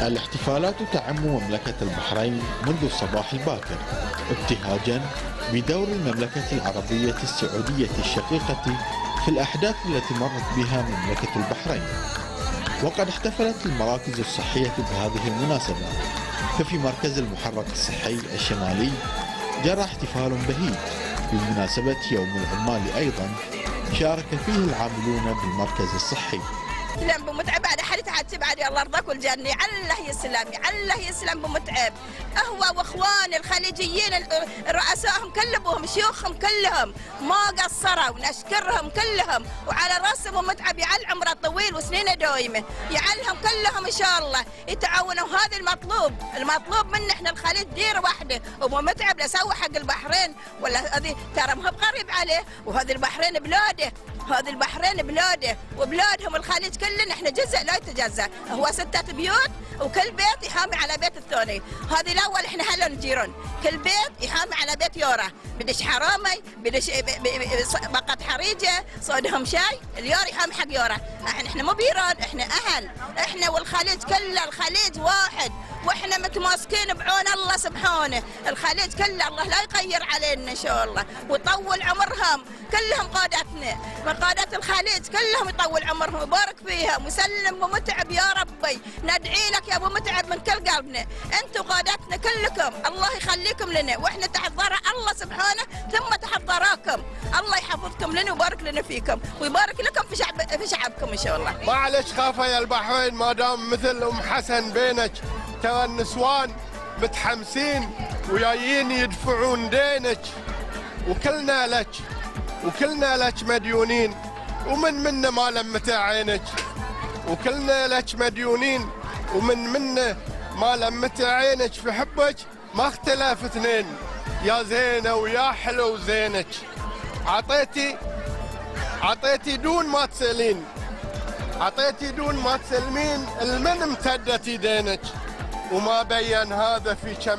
الاحتفالات تعم مملكة البحرين منذ الصباح الباكر ابتهاجا بدور المملكة العربية السعودية الشقيقة في الأحداث التي مرت بها مملكة البحرين. وقد احتفلت المراكز الصحية بهذه المناسبة، ففي مركز المحرك الصحي الشمالي جرى احتفال بهيج بمناسبة يوم العمال، أيضا شارك فيه العاملون بالمركز الصحي. يسلم بمتعب على حالتي بعد الله يرضاك والجنة. الله يسلم الله يسلم بمتعب. هو واخوان الخليجيين رؤسائهم كلهم شيوخهم كلهم ما قصروا، ونشكرهم كلهم وعلى راسهم متعب يعل عمره طويل وسنينه دايمه، يعلهم كلهم ان شاء الله يتعاونوا. هذا المطلوب منا احنا الخليج ديره واحده، ومتعب لسوى حق البحرين ولا هذه ترى ما هو بقريب عليه، وهذه البحرين بلاده، هذه البحرين بلاده وبلادهم الخليج كلنا احنا جزء لا يتجزا. هو 6 بيوت وكل بيت يحامي على بيت الثاني. هذه الاول احنا هلا نجيرون، كل بيت يحامي على بيت يوره، بدش حرامي بدش بقت حريجه صودهم شاي، اليور يحامي حق يوره. احنا مو بيران، احنا اهل، احنا والخليج كله، الخليج واحد واحنا متماسكين بعون الله سبحانه. الخليج كله الله لا يغير علينا ان شاء الله، ويطول عمرهم كلهم قادتنا، من قادات الخليج كلهم يطول عمرهم ويبارك فيهم ويسلم ومتعب يا ربي. ندعي لك يا ابو متعب من كل قلبنا، انتم قادتنا كلكم، الله يخليكم لنا، واحنا تحت ضرع الله سبحانه ثم تحت ضراكم. الله يحفظكم لنا ويبارك لنا فيكم ويبارك لكم في شعبكم ان شاء الله. معلش خافه يا البحرين ما دام مثل ام حسن بينك، ترى النسوان متحمسين وجايين يدفعون دينك، وكلنا لك مديونين، ومن منا ما لمت عينك، وكلنا لك مديونين، ومن منا ما لمت عينك. في حبك ما اختلف اثنين، يا زينه ويا حلو زينك. عطيتي دون ما تسألين، عطيتي دون ما تسلمين، المن امتدت يدينك، وما بين هذا في كم